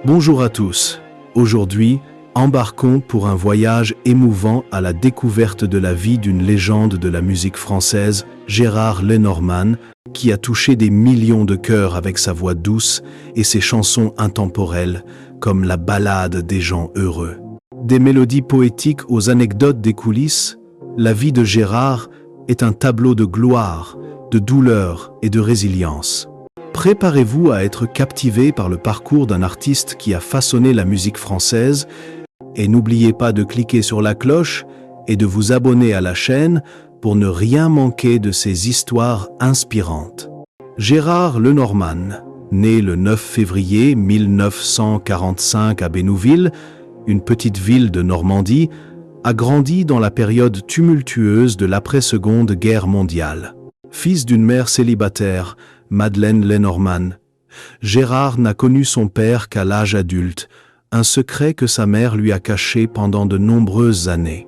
Bonjour à tous. Aujourd'hui, embarquons pour un voyage émouvant à la découverte de la vie d'une légende de la musique française, Gérard Lenormand, qui a touché des millions de cœurs avec sa voix douce et ses chansons intemporelles, comme la ballade des gens heureux. Des mélodies poétiques aux anecdotes des coulisses, la vie de Gérard est un tableau de gloire, de douleur et de résilience. Préparez-vous à être captivé par le parcours d'un artiste qui a façonné la musique française et n'oubliez pas de cliquer sur la cloche et de vous abonner à la chaîne pour ne rien manquer de ces histoires inspirantes. Gérard Lenormand, né le 9 février 1945 à Bénouville, une petite ville de Normandie, a grandi dans la période tumultueuse de l'après-Seconde Guerre mondiale. Fils d'une mère célibataire, Madeleine Lenormand, Gérard n'a connu son père qu'à l'âge adulte, un secret que sa mère lui a caché pendant de nombreuses années.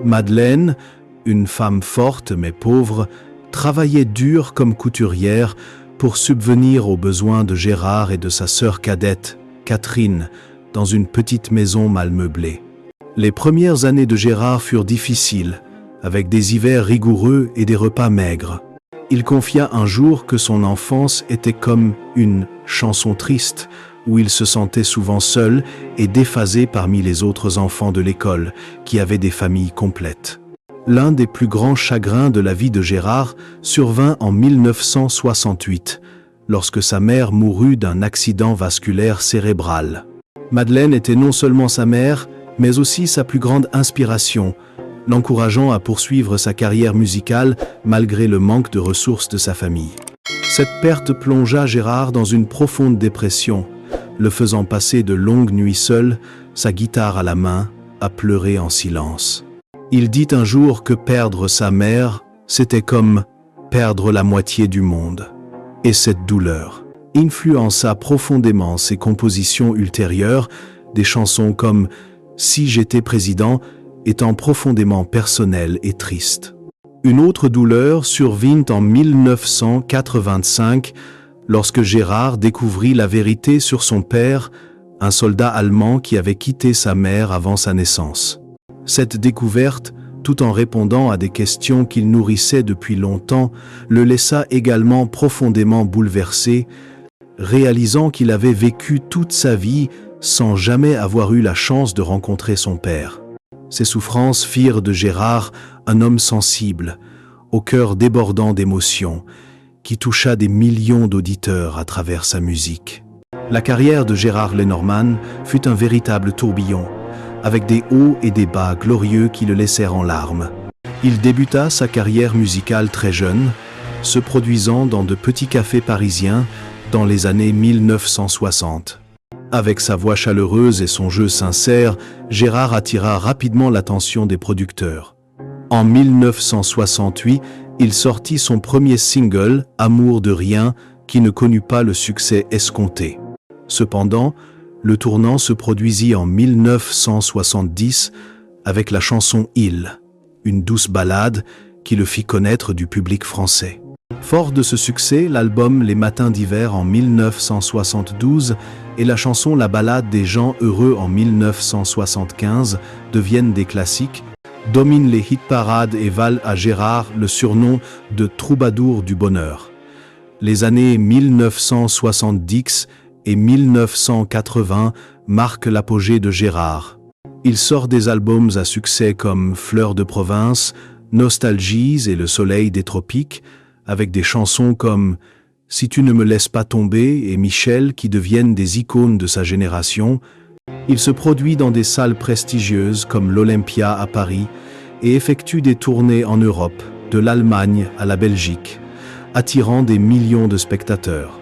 Madeleine, une femme forte mais pauvre, travaillait dur comme couturière pour subvenir aux besoins de Gérard et de sa sœur cadette, Catherine, dans une petite maison mal meublée. Les premières années de Gérard furent difficiles, avec des hivers rigoureux et des repas maigres. Il confia un jour que son enfance était comme une chanson triste, où il se sentait souvent seul et déphasé parmi les autres enfants de l'école, qui avaient des familles complètes. L'un des plus grands chagrins de la vie de Gérard survint en 1968, lorsque sa mère mourut d'un accident vasculaire cérébral. Madeleine était non seulement sa mère, mais aussi sa plus grande inspiration, l'encourageant à poursuivre sa carrière musicale malgré le manque de ressources de sa famille. Cette perte plongea Gérard dans une profonde dépression, le faisant passer de longues nuits seul, sa guitare à la main, à pleurer en silence. Il dit un jour que perdre sa mère, c'était comme perdre la moitié du monde. Et cette douleur influença profondément ses compositions ultérieures, des chansons comme « Si j'étais président » étant profondément personnelle et triste. Une autre douleur survint en 1985 lorsque Gérard découvrit la vérité sur son père, un soldat allemand qui avait quitté sa mère avant sa naissance. Cette découverte, tout en répondant à des questions qu'il nourrissait depuis longtemps, le laissa également profondément bouleversé, réalisant qu'il avait vécu toute sa vie sans jamais avoir eu la chance de rencontrer son père. Ces souffrances firent de Gérard un homme sensible, au cœur débordant d'émotions, qui toucha des millions d'auditeurs à travers sa musique. La carrière de Gérard Lenormand fut un véritable tourbillon, avec des hauts et des bas glorieux qui le laissèrent en larmes. Il débuta sa carrière musicale très jeune, se produisant dans de petits cafés parisiens dans les années 1960. Avec sa voix chaleureuse et son jeu sincère, Gérard attira rapidement l'attention des producteurs. En 1968, il sortit son premier single, « Amour de rien », qui ne connut pas le succès escompté. Cependant, le tournant se produisit en 1970 avec la chanson « Il », une douce ballade qui le fit connaître du public français. Fort de ce succès, l'album Les Matins d'hiver en 1972 et la chanson La ballade des gens heureux en 1975 deviennent des classiques, dominent les hit-parades et valent à Gérard le surnom de troubadour du bonheur. Les années 1970 et 1980 marquent l'apogée de Gérard. Il sort des albums à succès comme Fleurs de province, Nostalgies et Le soleil des tropiques, avec des chansons comme « Si tu ne me laisses pas tomber » et « Michel » qui deviennent des icônes de sa génération. Il se produit dans des salles prestigieuses comme l'Olympia à Paris et effectue des tournées en Europe, de l'Allemagne à la Belgique, attirant des millions de spectateurs.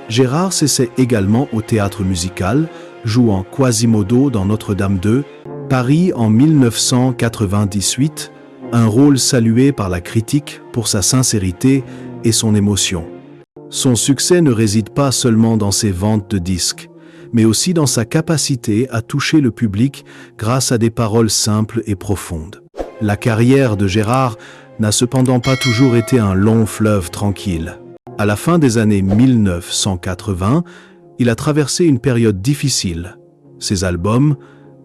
Gérard s'essaie également au théâtre musical, jouant Quasimodo dans Notre-Dame 2, Paris en 1998, un rôle salué par la critique pour sa sincérité et son émotion. Son succès ne réside pas seulement dans ses ventes de disques, mais aussi dans sa capacité à toucher le public grâce à des paroles simples et profondes. La carrière de Gérard n'a cependant pas toujours été un long fleuve tranquille. À la fin des années 1980, Il a traversé une période difficile. Ses albums,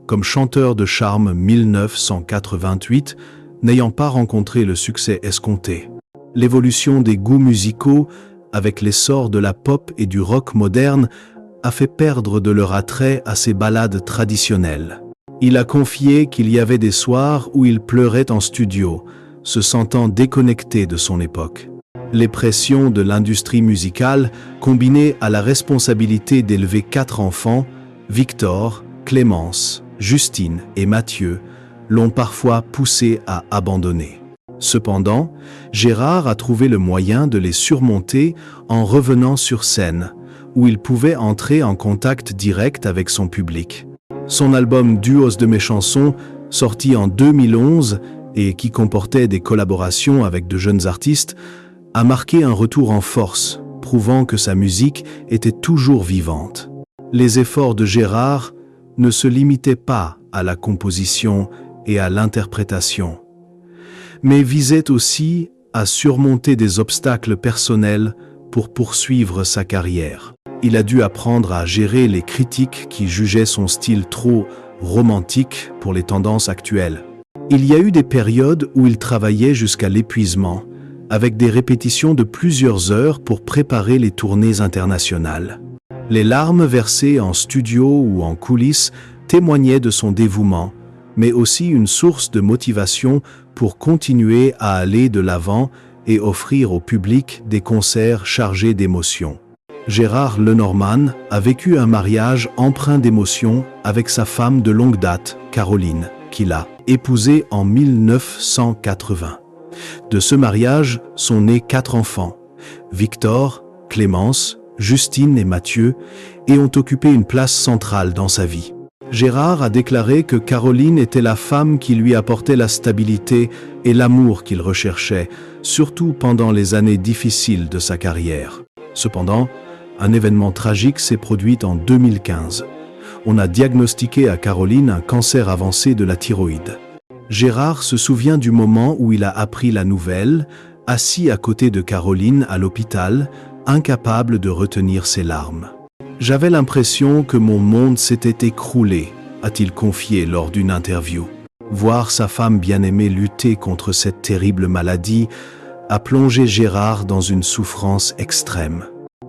comme Chanteur de charme 1988, n'ayant pas rencontré le succès escompté. L'évolution des goûts musicaux, avec l'essor de la pop et du rock moderne, a fait perdre de leur attrait à ses ballades traditionnelles. Il a confié qu'il y avait des soirs où il pleurait en studio, se sentant déconnecté de son époque. Les pressions de l'industrie musicale, combinées à la responsabilité d'élever 4 enfants, Victor, Clémence, Justine et Mathieu, l'ont parfois poussé à abandonner. Cependant, Gérard a trouvé le moyen de les surmonter en revenant sur scène, où il pouvait entrer en contact direct avec son public. Son album Duos de mes chansons, sorti en 2011 et qui comportait des collaborations avec de jeunes artistes, a marqué un retour en force, prouvant que sa musique était toujours vivante. Les efforts de Gérard ne se limitaient pas à la composition et à l'interprétation, mais visaient aussi à surmonter des obstacles personnels pour poursuivre sa carrière. Il a dû apprendre à gérer les critiques qui jugeaient son style trop romantique pour les tendances actuelles. Il y a eu des périodes où il travaillait jusqu'à l'épuisement, avec des répétitions de plusieurs heures pour préparer les tournées internationales. Les larmes versées en studio ou en coulisses témoignaient de son dévouement, mais aussi une source de motivation pour continuer à aller de l'avant et offrir au public des concerts chargés d'émotions. Gérard Lenormand a vécu un mariage empreint d'émotions avec sa femme de longue date, Caroline, qu'il a épousée en 1980. De ce mariage sont nés 4 enfants, Victor, Clémence, Justine et Mathieu, et ont occupé une place centrale dans sa vie. Gérard a déclaré que Caroline était la femme qui lui apportait la stabilité et l'amour qu'il recherchait, surtout pendant les années difficiles de sa carrière. Cependant, un événement tragique s'est produit en 2015. On a diagnostiqué à Caroline un cancer avancé de la thyroïde. Gérard se souvient du moment où il a appris la nouvelle, assis à côté de Caroline à l'hôpital, incapable de retenir ses larmes. « J'avais l'impression que mon monde s'était écroulé », a-t-il confié lors d'une interview. Voir sa femme bien-aimée lutter contre cette terrible maladie a plongé Gérard dans une souffrance extrême.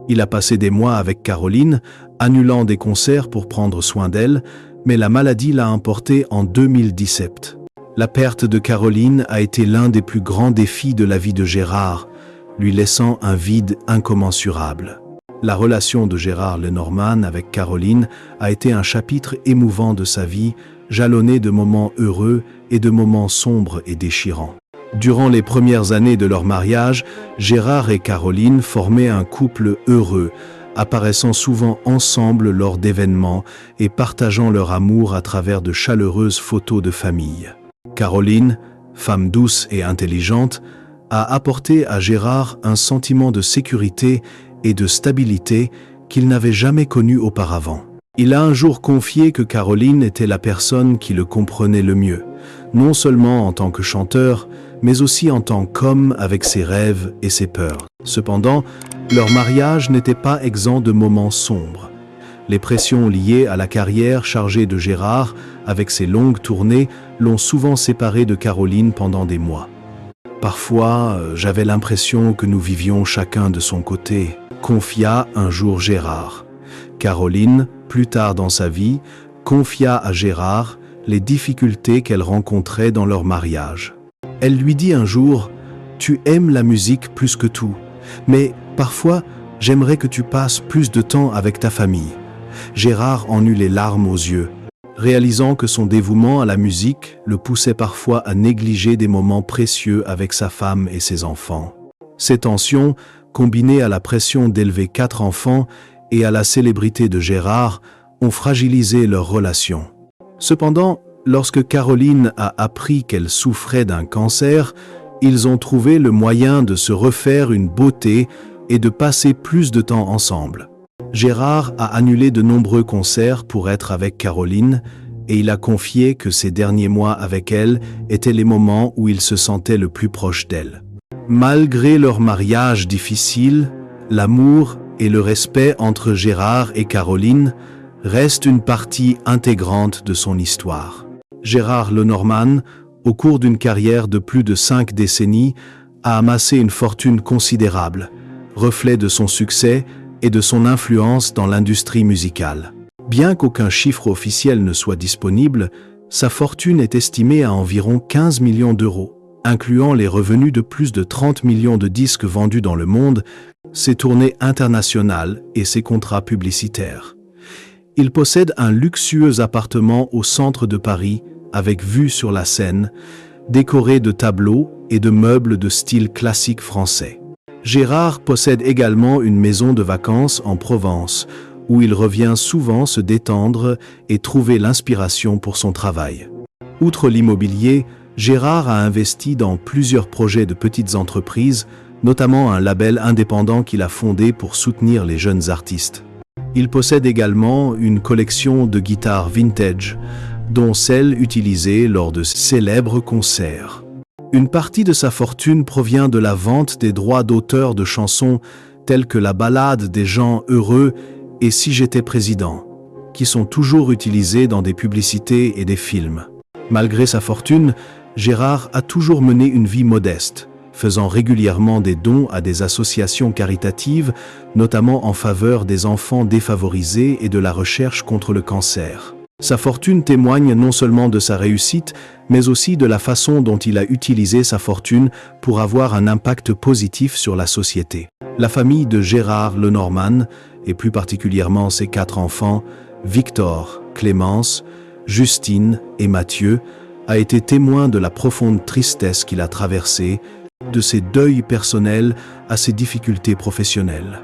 Il a passé des mois avec Caroline, annulant des concerts pour prendre soin d'elle, mais la maladie l'a emporté en 2017. La perte de Caroline a été l'un des plus grands défis de la vie de Gérard, lui laissant un vide incommensurable. La relation de Gérard Lenormand avec Caroline a été un chapitre émouvant de sa vie, jalonné de moments heureux et de moments sombres et déchirants. Durant les premières années de leur mariage, Gérard et Caroline formaient un couple heureux, apparaissant souvent ensemble lors d'événements et partageant leur amour à travers de chaleureuses photos de famille. Caroline, femme douce et intelligente, a apporté à Gérard un sentiment de sécurité et de stabilité qu'il n'avait jamais connu auparavant. Il a un jour confié que Caroline était la personne qui le comprenait le mieux, non seulement en tant que chanteur, mais aussi en tant qu'homme avec ses rêves et ses peurs. Cependant, leur mariage n'était pas exempt de moments sombres. Les pressions liées à la carrière chargée de Gérard, avec ses longues tournées, l'ont souvent séparé de Caroline pendant des mois. « Parfois, j'avais l'impression que nous vivions chacun de son côté », confia un jour Gérard. Caroline, plus tard dans sa vie, confia à Gérard les difficultés qu'elle rencontrait dans leur mariage. Elle lui dit un jour « Tu aimes la musique plus que tout, mais parfois j'aimerais que tu passes plus de temps avec ta famille. » Gérard en eut les larmes aux yeux, réalisant que son dévouement à la musique le poussait parfois à négliger des moments précieux avec sa femme et ses enfants. Ces tensions, combinées à la pression d'élever 4 enfants et à la célébrité de Gérard, ont fragilisé leur relation. Cependant, lorsque Caroline a appris qu'elle souffrait d'un cancer, ils ont trouvé le moyen de se refaire une beauté et de passer plus de temps ensemble. Gérard a annulé de nombreux concerts pour être avec Caroline et il a confié que ces derniers mois avec elle étaient les moments où il se sentait le plus proche d'elle. Malgré leur mariage difficile, l'amour et le respect entre Gérard et Caroline restent une partie intégrante de son histoire. Gérard Lenormand, au cours d'une carrière de plus de 5 décennies, a amassé une fortune considérable, reflet de son succès et de son influence dans l'industrie musicale. Bien qu'aucun chiffre officiel ne soit disponible, sa fortune est estimée à environ 15 millions d'euros, incluant les revenus de plus de 30 millions de disques vendus dans le monde, ses tournées internationales et ses contrats publicitaires. Il possède un luxueux appartement au centre de Paris, avec vue sur la Seine, décoré de tableaux et de meubles de style classique français. Gérard possède également une maison de vacances en Provence, où il revient souvent se détendre et trouver l'inspiration pour son travail. Outre l'immobilier, Gérard a investi dans plusieurs projets de petites entreprises, notamment un label indépendant qu'il a fondé pour soutenir les jeunes artistes. Il possède également une collection de guitares vintage, dont celles utilisées lors de célèbres concerts. Une partie de sa fortune provient de la vente des droits d'auteur de chansons telles que la ballade des gens heureux et Si j'étais président, qui sont toujours utilisées dans des publicités et des films. Malgré sa fortune, Gérard a toujours mené une vie modeste, faisant régulièrement des dons à des associations caritatives, notamment en faveur des enfants défavorisés et de la recherche contre le cancer. Sa fortune témoigne non seulement de sa réussite, mais aussi de la façon dont il a utilisé sa fortune pour avoir un impact positif sur la société. La famille de Gérard Lenormand, et plus particulièrement ses 4 enfants, Victor, Clémence, Justine et Mathieu, a été témoin de la profonde tristesse qu'il a traversée, de ses deuils personnels à ses difficultés professionnelles.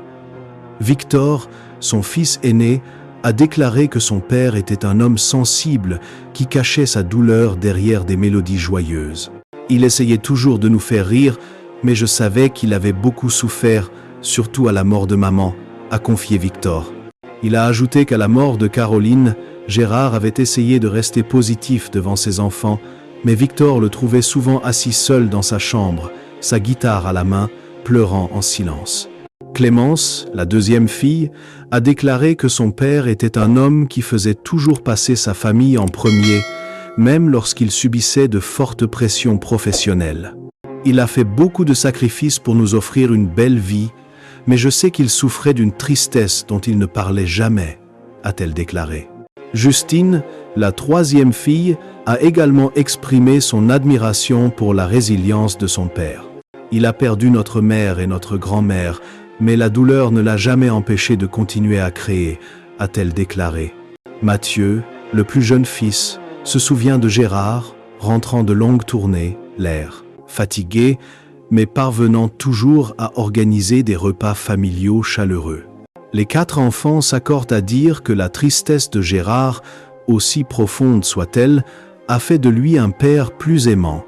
Victor, son fils aîné, a déclaré que son père était un homme sensible qui cachait sa douleur derrière des mélodies joyeuses. Il essayait toujours de nous faire rire, mais je savais qu'il avait beaucoup souffert, surtout à la mort de maman, a confié Victor. Il a ajouté qu'à la mort de Caroline, Gérard avait essayé de rester positif devant ses enfants, mais Victor le trouvait souvent assis seul dans sa chambre, sa guitare à la main, pleurant en silence. Clémence, la deuxième fille, a déclaré que son père était un homme qui faisait toujours passer sa famille en premier, même lorsqu'il subissait de fortes pressions professionnelles. Il a fait beaucoup de sacrifices pour nous offrir une belle vie, mais je sais qu'il souffrait d'une tristesse dont il ne parlait jamais, a-t-elle déclaré. Justine, la troisième fille, a également exprimé son admiration pour la résilience de son père. Il a perdu notre mère et notre grand-mère, mais la douleur ne l'a jamais empêché de continuer à créer, a-t-elle déclaré. Mathieu, le plus jeune fils, se souvient de Gérard, rentrant de longues tournées, l'air fatigué, mais parvenant toujours à organiser des repas familiaux chaleureux. Les 4 enfants s'accordent à dire que la tristesse de Gérard, aussi profonde soit-elle, a fait de lui un père plus aimant,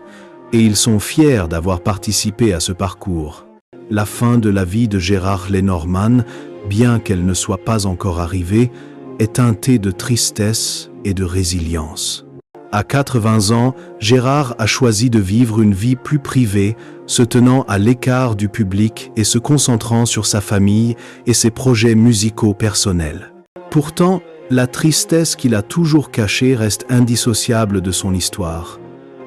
et ils sont fiers d'avoir participé à ce parcours. La fin de la vie de Gérard Lenormand, bien qu'elle ne soit pas encore arrivée, est teintée de tristesse et de résilience. À 80 ans, Gérard a choisi de vivre une vie plus privée, se tenant à l'écart du public et se concentrant sur sa famille et ses projets musicaux personnels. Pourtant, la tristesse qu'il a toujours cachée reste indissociable de son histoire.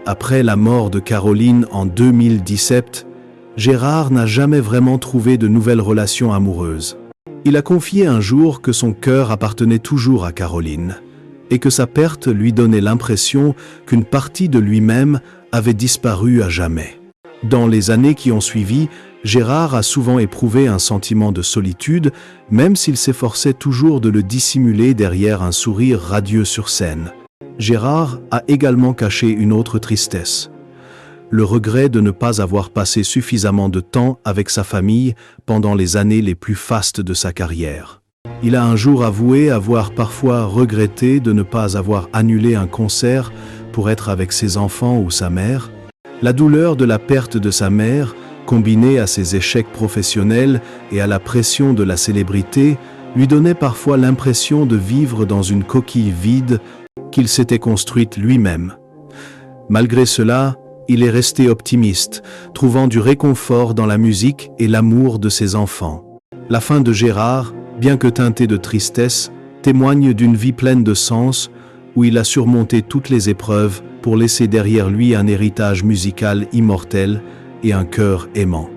Après la mort de Caroline en 2017, Gérard n'a jamais vraiment trouvé de nouvelles relations amoureuses. Il a confié un jour que son cœur appartenait toujours à Caroline, et que sa perte lui donnait l'impression qu'une partie de lui-même avait disparu à jamais. Dans les années qui ont suivi, Gérard a souvent éprouvé un sentiment de solitude, même s'il s'efforçait toujours de le dissimuler derrière un sourire radieux sur scène. Gérard a également caché une autre tristesse: le regret de ne pas avoir passé suffisamment de temps avec sa famille pendant les années les plus fastes de sa carrière. Il a un jour avoué avoir parfois regretté de ne pas avoir annulé un concert pour être avec ses enfants ou sa mère. La douleur de la perte de sa mère, combinée à ses échecs professionnels et à la pression de la célébrité, lui donnait parfois l'impression de vivre dans une coquille vide qu'il s'était construite lui-même. Malgré cela, il est resté optimiste, trouvant du réconfort dans la musique et l'amour de ses enfants. La fin de Gérard, bien que teintée de tristesse, témoigne d'une vie pleine de sens, où il a surmonté toutes les épreuves pour laisser derrière lui un héritage musical immortel et un cœur aimant.